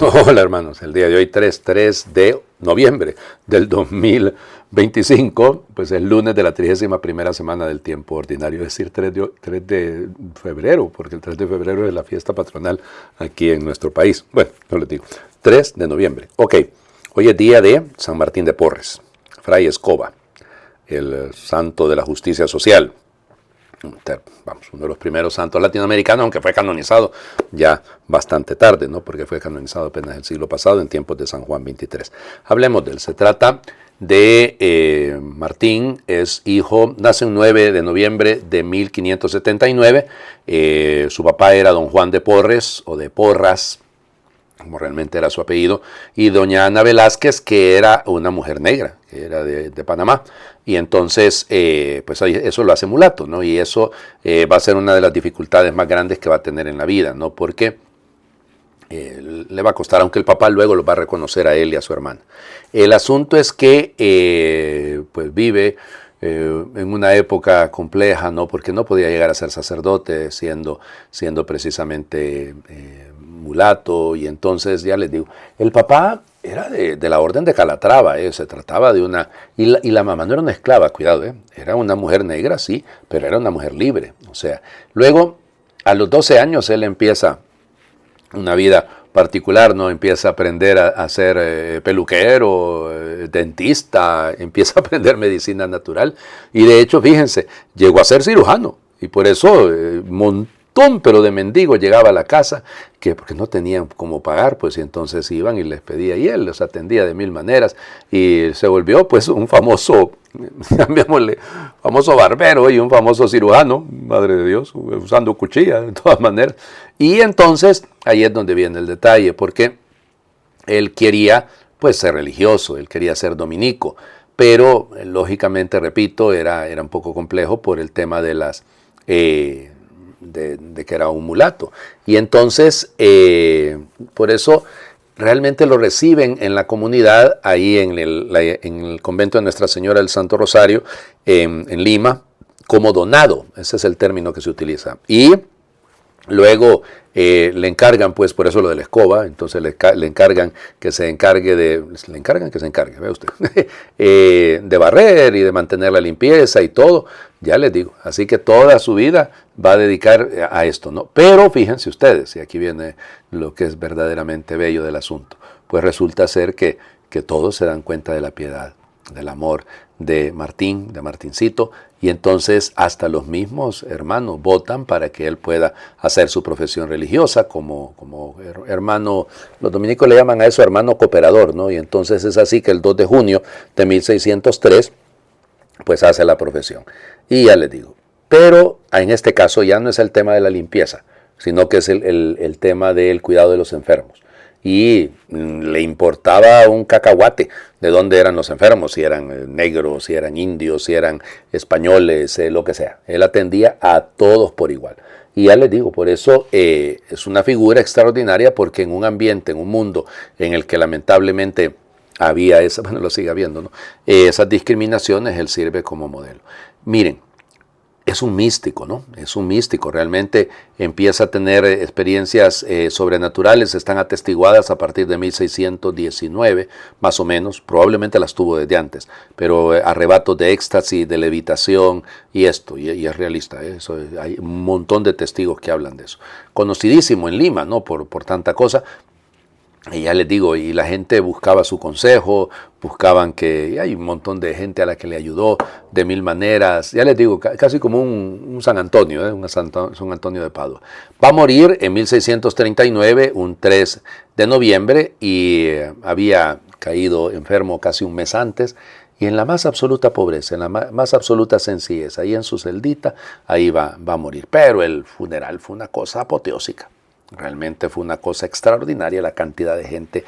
Hola hermanos, el día de hoy 3 de noviembre del 2025, pues el lunes de la 31ª semana del tiempo ordinario, es decir, 3 de febrero, porque el 3 de febrero es la fiesta patronal aquí en nuestro país. Bueno, no les digo, 3 de noviembre. Ok, hoy es día de San Martín de Porres, Fray Escoba, el santo de la justicia social. Vamos, uno de los primeros santos latinoamericanos, aunque fue canonizado ya bastante tarde, ¿no? Porque fue canonizado apenas el siglo pasado, en tiempos de San Juan XXIII. Hablemos de él. Se trata de Martín, es hijo, nace un 9 de noviembre de 1579. Su papá era don Juan de Porres, o de Porras, como realmente era su apellido, y doña Ana Velázquez, que era una mujer negra, que era de Panamá. Y entonces, pues eso lo hace mulato, ¿no? Y eso va a ser una de las dificultades más grandes que va a tener en la vida, ¿no? Porque le va a costar, aunque el papá luego lo va a reconocer a él y a su hermana. El asunto es que pues vive en una época compleja, ¿no? Porque no podía llegar a ser sacerdote siendo precisamente mulato. Y entonces, ya les digo, el papá era de la orden de Calatrava, se trataba de una... Y la mamá no era una esclava, cuidado, era una mujer negra, sí, pero era una mujer libre. O sea, luego, a los 12 años, él empieza una vida particular, ¿no? Empieza a aprender a ser peluquero, dentista, empieza a aprender medicina natural. Y de hecho, fíjense, llegó a ser cirujano. Y por eso montón, pero de mendigos llegaba a la casa, porque no tenían cómo pagar, pues y entonces iban y les pedía, y él los atendía de mil maneras, y se volvió pues un famoso, llamémosle, famoso barbero y un famoso cirujano, madre de Dios, usando cuchilla de todas maneras. Y entonces ahí es donde viene el detalle, porque él quería pues ser religioso, él quería ser dominico, pero lógicamente, repito, era un poco complejo por el tema de las... de que era un mulato. Y entonces, por eso realmente lo reciben en la comunidad, ahí en el convento de Nuestra Señora del Santo Rosario, en Lima, como donado. Ese es el término que se utiliza. Y luego le encargan, pues por eso lo de la escoba, entonces le encargan que se encargue vea usted, de barrer y de mantener la limpieza y todo, ya les digo. Así que toda su vida va a dedicar a esto, ¿no? Pero fíjense ustedes, y aquí viene lo que es verdaderamente bello del asunto, pues resulta ser que todos se dan cuenta de la piedad, del amor de Martín, de Martincito, y entonces hasta los mismos hermanos votan para que él pueda hacer su profesión religiosa como hermano. Los dominicos le llaman a eso hermano cooperador, ¿no? Y entonces es así que el 2 de junio de 1603 pues hace la profesión. Y ya les digo, pero en este caso ya no es el tema de la limpieza, sino que es el tema del cuidado de los enfermos. Y le importaba un cacahuate de dónde eran los enfermos, si eran negros, si eran indios, si eran españoles, lo que sea. Él atendía a todos por igual. Y ya les digo, por eso es una figura extraordinaria, porque en un ambiente, en un mundo en el que lamentablemente había esa, bueno, lo sigue habiendo, ¿no? Esas discriminaciones, él sirve como modelo. Miren, es un místico, ¿no? Es un místico, realmente empieza a tener experiencias sobrenaturales, están atestiguadas a partir de 1619, más o menos, probablemente las tuvo desde antes, pero arrebatos de éxtasis, de levitación y esto, y es realista, eso, hay un montón de testigos que hablan de eso. Conocidísimo en Lima, ¿no? Por tanta cosa. Y ya les digo, y la gente buscaba su consejo, buscaban y hay un montón de gente a la que le ayudó de mil maneras. Ya les digo, casi como un San Antonio, un San Antonio de Padua. Va a morir en 1639, un 3 de noviembre, y había caído enfermo casi un mes antes, y en la más absoluta pobreza, en la más absoluta sencillez, ahí en su celdita, ahí va a morir. Pero el funeral fue una cosa apoteósica. Realmente fue una cosa extraordinaria la cantidad de gente,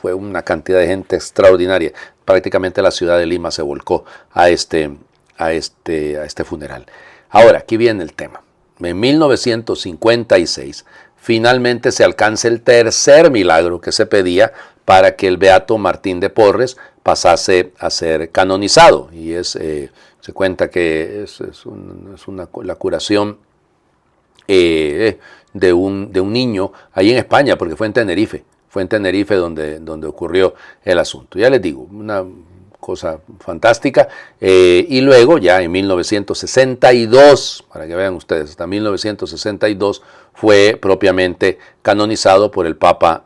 fue una cantidad de gente extraordinaria. Prácticamente la ciudad de Lima se volcó a este funeral. Ahora, aquí viene el tema. En 1956, finalmente se alcanza el tercer milagro que se pedía para que el beato Martín de Porres pasase a ser canonizado. Y se cuenta que la curación de un niño ahí en España, porque fue en Tenerife. Fue en Tenerife donde ocurrió el asunto. Ya les digo, una cosa fantástica. Y luego, ya en 1962, para que vean ustedes, hasta 1962 fue propiamente canonizado por el Papa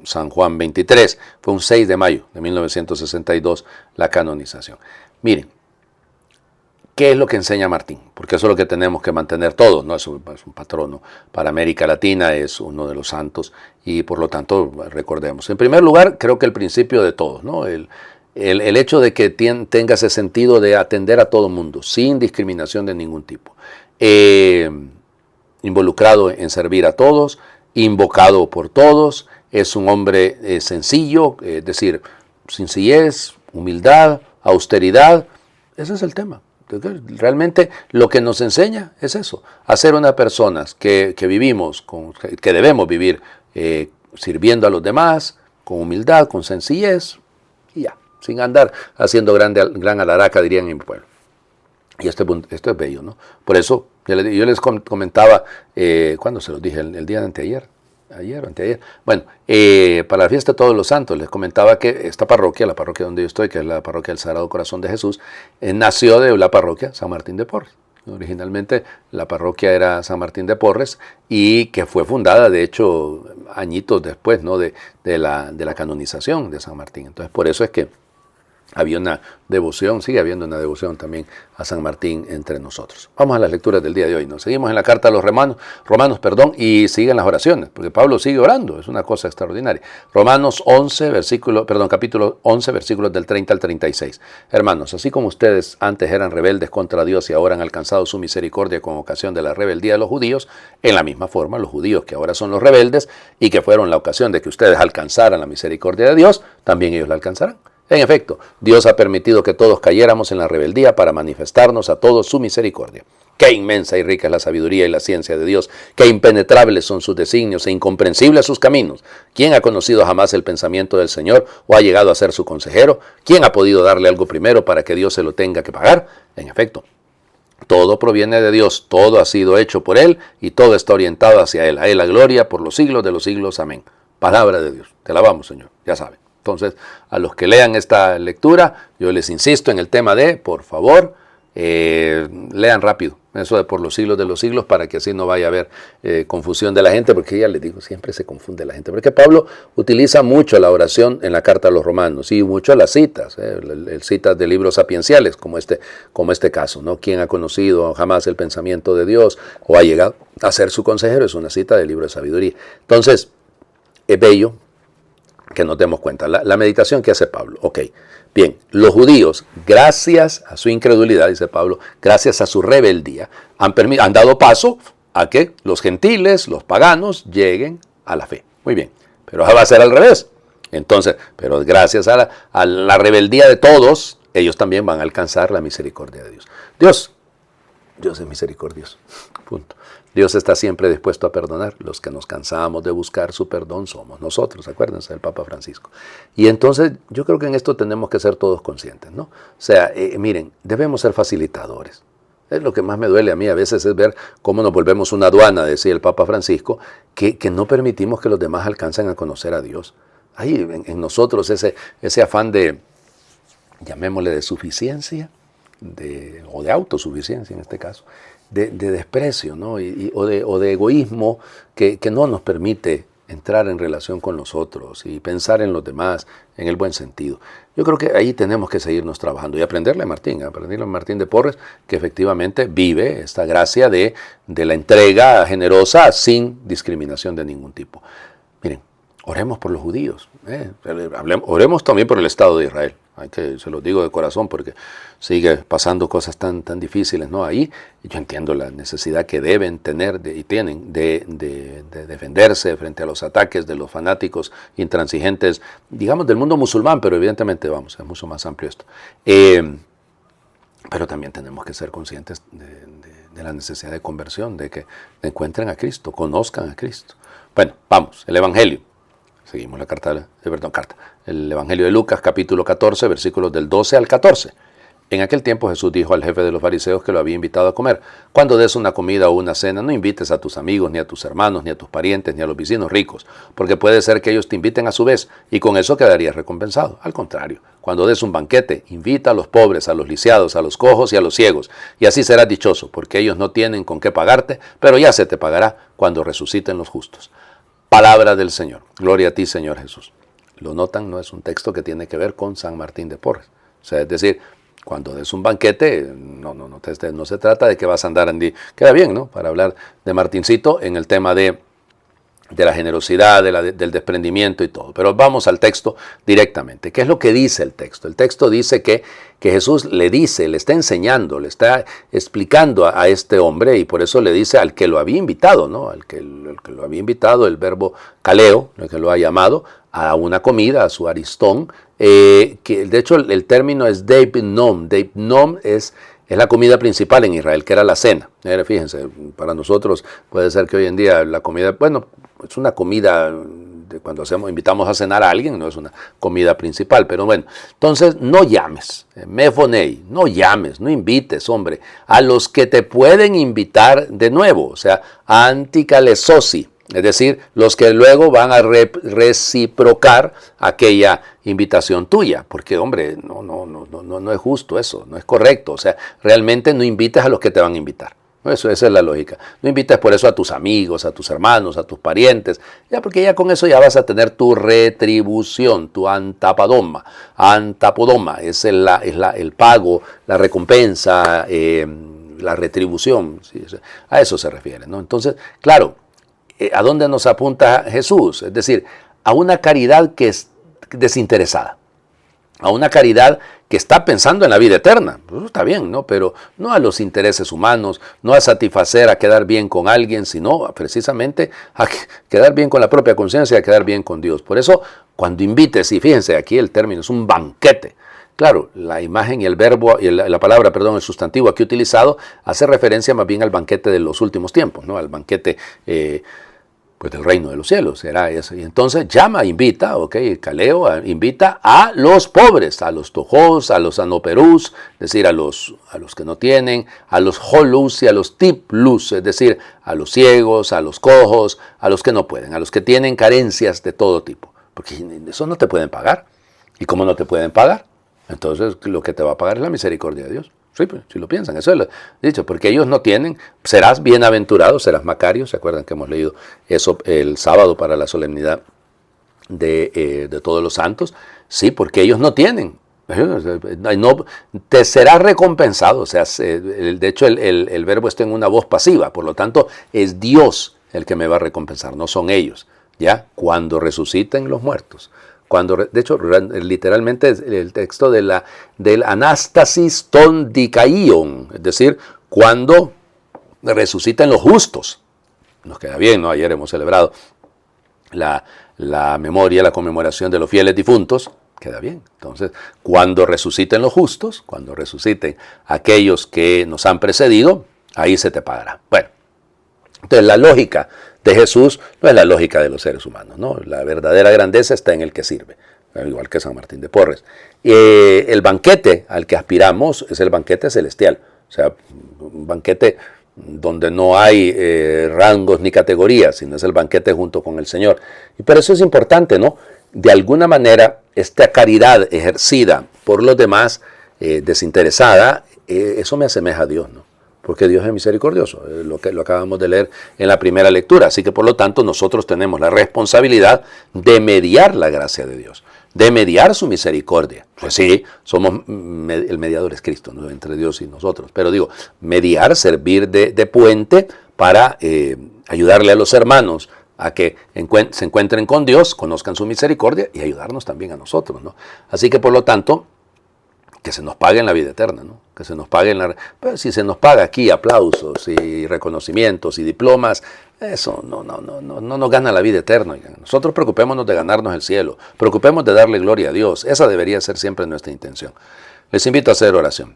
San Juan XXIII. Fue un 6 de mayo de 1962 la canonización. Miren, ¿qué es lo que enseña Martín? Porque eso es lo que tenemos que mantener todos, ¿no? Es un patrono para América Latina, es uno de los santos y por lo tanto recordemos. En primer lugar, creo que el principio de todos, ¿no? El hecho de que tenga ese sentido de atender a todo el mundo, sin discriminación de ningún tipo. Involucrado en servir a todos, invocado por todos, es un hombre sencillo, es decir, sencillez, humildad, austeridad, ese es el tema. Realmente lo que nos enseña es eso, a ser unas personas que vivimos, que debemos vivir sirviendo a los demás, con humildad, con sencillez, y ya, sin andar haciendo gran alaraca, dirían en mi pueblo. Y esto es bello, ¿no? Por eso yo les comentaba, ¿cuándo se los dije? El día de anteayer. Ayer o anteayer. Bueno, para la fiesta de Todos los Santos les comentaba que esta parroquia, la parroquia donde yo estoy, que es la parroquia del Sagrado Corazón de Jesús, nació de la parroquia San Martín de Porres. Originalmente la parroquia era San Martín de Porres y que fue fundada, de hecho, añitos después, ¿no? de la canonización de San Martín. Entonces, por eso es que había una devoción, sigue habiendo una devoción también a San Martín entre nosotros. Vamos a las lecturas del día de hoy. Nos seguimos en la carta a los romanos, y siguen las oraciones, porque Pablo sigue orando, es una cosa extraordinaria. Romanos 11, capítulo 11, versículos del 30 al 36. Hermanos, así como ustedes antes eran rebeldes contra Dios y ahora han alcanzado su misericordia con ocasión de la rebeldía de los judíos, en la misma forma los judíos que ahora son los rebeldes y que fueron la ocasión de que ustedes alcanzaran la misericordia de Dios, también ellos la alcanzarán. En efecto, Dios ha permitido que todos cayéramos en la rebeldía para manifestarnos a todos su misericordia. Qué inmensa y rica es la sabiduría y la ciencia de Dios, qué impenetrables son sus designios e incomprensibles sus caminos. ¿Quién ha conocido jamás el pensamiento del Señor o ha llegado a ser su consejero? ¿Quién ha podido darle algo primero para que Dios se lo tenga que pagar? En efecto, todo proviene de Dios, todo ha sido hecho por Él y todo está orientado hacia Él. A Él la gloria por los siglos de los siglos. Amén. Palabra de Dios. Te alabamos, Señor. Ya saben. Entonces, a los que lean esta lectura, yo les insisto en el tema de, por favor, lean rápido, eso de por los siglos de los siglos, para que así no vaya a haber confusión de la gente, porque ya les digo, siempre se confunde la gente, porque Pablo utiliza mucho la oración en la carta a los romanos, y mucho las citas, citas de libros sapienciales, como este caso, ¿no? ¿Quién ha conocido jamás el pensamiento de Dios o ha llegado a ser su consejero? Es una cita del libro de sabiduría. Entonces, es bello que nos demos cuenta. La meditación que hace Pablo. Ok, bien, los judíos, gracias a su incredulidad, dice Pablo, gracias a su rebeldía, han dado paso a que los gentiles, los paganos, lleguen a la fe. Muy bien, pero va a ser al revés. Entonces, pero gracias a la rebeldía de todos, ellos también van a alcanzar la misericordia de Dios. Dios es misericordioso. Punto. Dios está siempre dispuesto a perdonar. Los que nos cansamos de buscar su perdón somos nosotros, acuérdense del Papa Francisco. Y entonces yo creo que en esto tenemos que ser todos conscientes, ¿no? O sea, miren, debemos ser facilitadores. Es lo que más me duele a mí a veces, es ver cómo nos volvemos una aduana, decía el Papa Francisco, que no permitimos que los demás alcancen a conocer a Dios. Hay en nosotros ese afán de, llamémosle, de suficiencia, o de autosuficiencia en este caso, de desprecio, ¿no? o de egoísmo que no nos permite entrar en relación con los otros y pensar en los demás en el buen sentido. Yo creo que ahí tenemos que seguirnos trabajando y aprenderle a Martín de Porres, que efectivamente vive esta gracia de la entrega generosa sin discriminación de ningún tipo. Miren, oremos por los judíos, oremos también por el Estado de Israel. Se los digo de corazón porque sigue pasando cosas tan difíciles, ¿no? Ahí yo entiendo la necesidad que deben tener y tienen de defenderse frente a los ataques de los fanáticos intransigentes, digamos, del mundo musulmán, pero evidentemente, es mucho más amplio esto. Pero también tenemos que ser conscientes de la necesidad de conversión, de que encuentren a Cristo, conozcan a Cristo. Bueno, vamos, el Evangelio. Seguimos el Evangelio de Lucas, capítulo 14, versículos del 12 al 14. En aquel tiempo Jesús dijo al jefe de los fariseos que lo había invitado a comer: cuando des una comida o una cena, no invites a tus amigos, ni a tus hermanos, ni a tus parientes, ni a los vecinos ricos, porque puede ser que ellos te inviten a su vez, y con eso quedarías recompensado. Al contrario, cuando des un banquete, invita a los pobres, a los lisiados, a los cojos y a los ciegos, y así serás dichoso, porque ellos no tienen con qué pagarte, pero ya se te pagará cuando resuciten los justos. Palabra del Señor. Gloria a ti, Señor Jesús. Lo notan, no es un texto que tiene que ver con San Martín de Porres. O sea, es decir, cuando des un banquete, no se trata de que vas a andar queda bien, ¿no? Para hablar de Martincito en el tema de la generosidad, del desprendimiento y todo. Pero vamos al texto directamente. ¿Qué es lo que dice el texto? El texto dice que Jesús le está enseñando, le está explicando a este hombre, y por eso le dice al que lo había invitado, ¿no? Al que lo había invitado, el verbo kaleo, el que lo ha llamado, a una comida, a su aristón, que de hecho el término es deipnom. Deipnom es la comida principal en Israel, que era la cena. Fíjense, para nosotros puede ser que hoy en día la comida, bueno, es una comida de cuando invitamos a cenar a alguien, no es una comida principal, pero bueno. Entonces, no llames, mefonei, no llames, no invites, hombre, a los que te pueden invitar de nuevo, o sea, anticalesosi. Es decir, los que luego van a reciprocar aquella invitación tuya. Porque, hombre, no es justo eso, no es correcto. O sea, realmente no invites a los que te van a invitar. Esa es la lógica. No invites por eso a tus amigos, a tus hermanos, a tus parientes. Ya, porque ya con eso ya vas a tener tu retribución, tu antapodoma. Antapodoma es el pago, la recompensa, la retribución. ¿Sí? A eso se refiere, ¿no? Entonces, claro, ¿a dónde nos apunta Jesús? Es decir, a una caridad que es desinteresada, a una caridad que está pensando en la vida eterna. Pues está bien, ¿no? Pero no a los intereses humanos, no a satisfacer, a quedar bien con alguien, sino precisamente a quedar bien con la propia conciencia, a quedar bien con Dios. Por eso, cuando invites, y fíjense, aquí el término es un banquete. Claro, la imagen y el verbo, y la palabra, perdón, el sustantivo aquí utilizado, hace referencia más bien al banquete de los últimos tiempos, ¿no? Al banquete pues del reino de los cielos, será eso. Y entonces llama, invita, kaleo, invita a los pobres, a los tojos, a los anoperús, es decir, a los que no tienen, a los holus y a los tiplus, es decir, a los ciegos, a los cojos, a los que no pueden, a los que tienen carencias de todo tipo, porque eso no te pueden pagar. ¿Y cómo no te pueden pagar? Entonces lo que te va a pagar es la misericordia de Dios. Sí, pues, si lo piensan, eso es lo dicho, porque ellos no tienen, serás bienaventurado, serás Macario, ¿se acuerdan que hemos leído eso el sábado para la solemnidad de todos los santos? Sí, porque ellos no tienen, no, te será recompensado, o sea, de hecho el verbo está en una voz pasiva, por lo tanto es Dios el que me va a recompensar, no son ellos, ¿ya? Cuando resuciten los muertos. De hecho, literalmente el texto del Anastasis ton dikaion, es decir, cuando resuciten los justos. Nos queda bien, ¿no? Ayer hemos celebrado la memoria, la conmemoración de los fieles difuntos, queda bien. Entonces, cuando resuciten los justos, cuando resuciten aquellos que nos han precedido, ahí se te pagará. Bueno, entonces la lógica de Jesús no es la lógica de los seres humanos, ¿no? La verdadera grandeza está en el que sirve, igual que San Martín de Porres. El banquete al que aspiramos es el banquete celestial, o sea, un banquete donde no hay rangos ni categorías, sino es el banquete junto con el Señor. Y por eso es importante, ¿no? De alguna manera, esta caridad ejercida por los demás, desinteresada, eso me asemeja a Dios, ¿no? Porque Dios es misericordioso, lo acabamos de leer en la primera lectura. Así que por lo tanto nosotros tenemos la responsabilidad de mediar la gracia de Dios, de mediar su misericordia. Pues sí, el mediador es Cristo, ¿no? Entre Dios y nosotros. Pero digo, mediar, servir de puente para ayudarle a los hermanos a que se encuentren con Dios, conozcan su misericordia y ayudarnos también a nosotros, ¿no? Así que por lo tanto, que se nos pague en la vida eterna, ¿no? Que se nos pague Pero si se nos paga aquí aplausos y reconocimientos y diplomas, eso no nos gana la vida eterna. Nosotros preocupémonos de ganarnos el cielo, preocupémonos de darle gloria a Dios. Esa debería ser siempre nuestra intención. Les invito a hacer oración.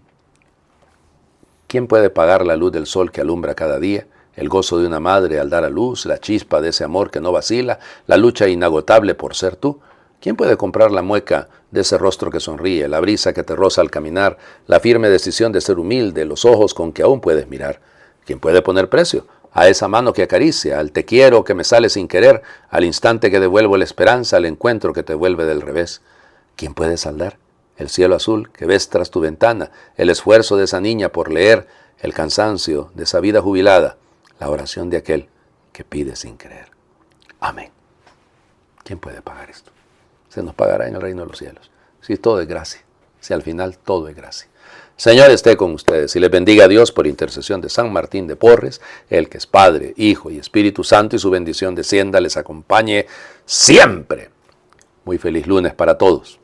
¿Quién puede pagar la luz del sol que alumbra cada día? El gozo de una madre al dar a luz, la chispa de ese amor que no vacila, la lucha inagotable por ser tú. ¿Quién puede comprar la mueca de ese rostro que sonríe, la brisa que te roza al caminar, la firme decisión de ser humilde, los ojos con que aún puedes mirar? ¿Quién puede poner precio a esa mano que acaricia, al te quiero que me sale sin querer, al instante que devuelvo la esperanza, al encuentro que te vuelve del revés? ¿Quién puede saldar el cielo azul que ves tras tu ventana, el esfuerzo de esa niña por leer, el cansancio de esa vida jubilada, la oración de aquel que pide sin creer? Amén. ¿Quién puede pagar esto? Se nos pagará en el reino de los cielos. Si todo es gracia, si al final todo es gracia. Señor esté con ustedes y les bendiga a Dios por intercesión de San Martín de Porres, el que es Padre, Hijo y Espíritu Santo, y su bendición descienda, les acompañe siempre. Muy feliz lunes para todos.